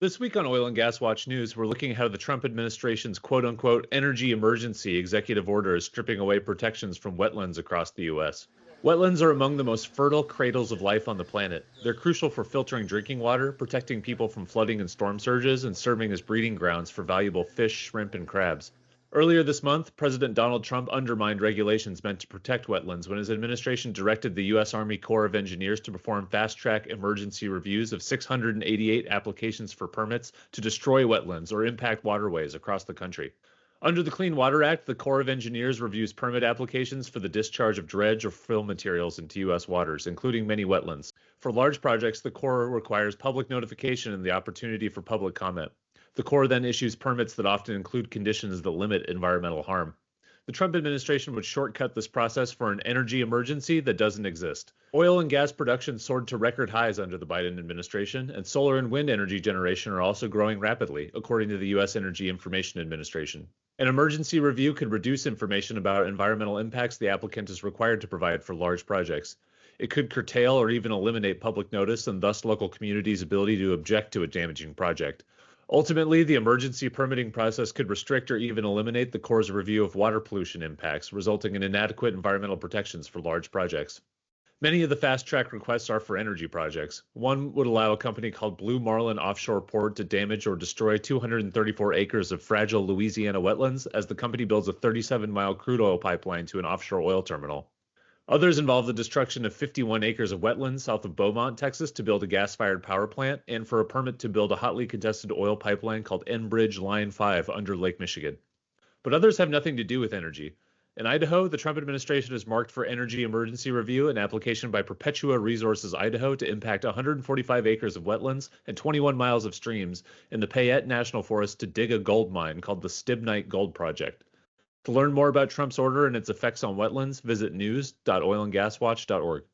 This week on Oil and Gas Watch News, we're looking at how the Trump administration's quote-unquote energy emergency executive order is stripping away protections from wetlands across the U.S. Wetlands are among the most fertile cradles of life on the planet. They're crucial for filtering drinking water, protecting people from flooding and storm surges, and serving as breeding grounds for valuable fish, shrimp, and crabs. Earlier this month, President Donald Trump undermined regulations meant to protect wetlands when his administration directed the U.S. Army Corps of Engineers to perform fast-track emergency reviews of 688 applications for permits to destroy wetlands or impact waterways across the country. Under the Clean Water Act, the Corps of Engineers reviews permit applications for the discharge of dredge or fill materials into U.S. waters, including many wetlands. For large projects, the Corps requires public notification and the opportunity for public comment. The Corps then issues permits that often include conditions that limit environmental harm. The Trump administration would shortcut this process for an energy emergency that doesn't exist. Oil and gas production soared to record highs under the Biden administration, and solar and wind energy generation are also growing rapidly, according to the U.S. Energy Information Administration. An emergency review could reduce information about environmental impacts the applicant is required to provide for large projects. It could curtail or even eliminate public notice and thus local communities' ability to object to a damaging project. Ultimately, the emergency permitting process could restrict or even eliminate the Corps' review of water pollution impacts, resulting in inadequate environmental protections for large projects. Many of the fast-track requests are for energy projects. One would allow a company called Blue Marlin Offshore Port to damage or destroy 234 acres of fragile Louisiana wetlands as the company builds a 37-mile crude oil pipeline to an offshore oil terminal. Others involve the destruction of 51 acres of wetlands south of Beaumont, Texas, to build a gas-fired power plant, and for a permit to build a hotly contested oil pipeline called Enbridge Line 5 under Lake Michigan. But others have nothing to do with energy. In Idaho, the Trump administration has marked for energy emergency review an application by Perpetua Resources Idaho to impact 145 acres of wetlands and 21 miles of streams in the Payette National Forest to dig a gold mine called the Stibnite Gold Project. To learn more about Trump's order and its effects on wetlands, visit news.oilandgaswatch.org.